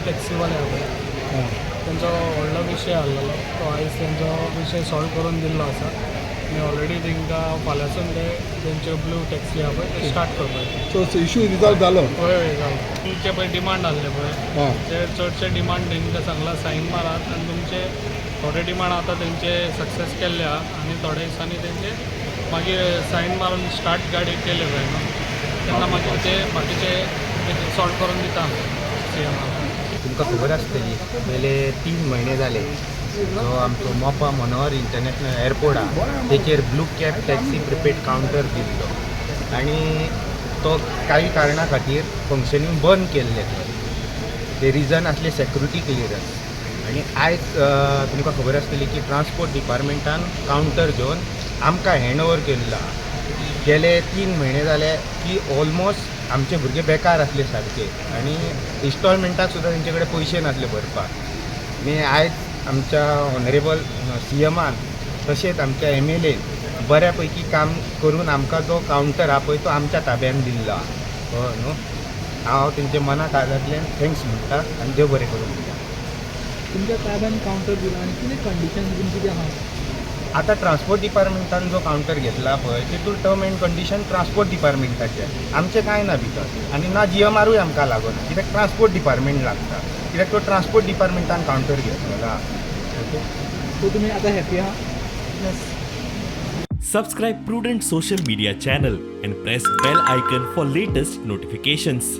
टॅक्सीवाले आहा त्यांचो व्हडलो विशय आसलेलो तो आयज तेंचो विशय सॉल्व करून दिल्लो आसा आनी ऑलरेडी तांकां फाल्यांसून तेंच्यो ब्लू टॅक्सी आहा पळय ते स्टार्ट करपाचे. सो इशू रिजॉल्व जालो. हय जालो. तुमचे पळय डिमांड आसले पळय ते चडशे डिमांड तेंकां सांगला सायन मारात आनी तुमचे थोडे डिमांड आतां तेंचे सक्सेस केल्ले आहा आनी थोड्या दिसांनी तेंचे मागीर सायन मारून स्टार्ट गाडी केले पळय न्हू तेन्ना मागीर ते बाकीचे सॉल्व करून दिता CM. तुमकां खबर आसतली गेले 3 म्हयने जाले जो आमचो मोपा मनोहर इंटरनॅशनल एअरपोर्ट आहा तेचेर blue cab taxi prepaid counter दिल्लो आनी तो काही कारणा खातीर फंक्शनींग बंद केल्ले ते रिजन आसले सेक्युरिटी क्लियरन्स. आनी आयज तुमकां खबर आसतली की ट्रान्सपोर्ट डिपार्टमेंटान कावंटर घेवन आमकां हँड ओवर केल्लो आहा. गेले 3 म्हयने जाले की ऑलमोस्ट आमचे भुरगे बेकार आसले सारके आनी इन्स्टॉलमेंटाक सुद्दां तेंचे कडेन पयशे नासले भरपाक. आनी आयज आमच्या ऑनरेबल CMान तशेंच आमच्या MLAन बऱ्या पैकी काम करून आमकां जो कावंटर आहा पळय तो आमच्या ताब्यान दिल्लो आहा. कळ्ळो न्हू. हांव तेंचे मनाक आदांतल्यान थँक्स म्हणटा आनी देव बरें करूं म्हणटा. तुमच्या ताब्यान कावंटर दिला आनी कितें कंडिशन बीन कितें आहा? आता ट्रान्सपोर्ट डिपार्टमेंटान जो कावंटर घेतला पळय तितून टर्म एंड कंडिशन ट्रान्सपोर्ट डिपार्टमेंटाचे आमचे कांय ना भितर आनी ना GMRूय आमकां लागना कित्याक ट्रान्सपोर्ट डिपार्टमेंट लागता कित्याक तो ट्रान्सपोर्ट डिपार्टमेंटान कावंटर घेतलेला. ओके सो तुमी आतां हॅपी आहा? Yes. Subscribe Prudent social media channel and press bell icon for latest notifications.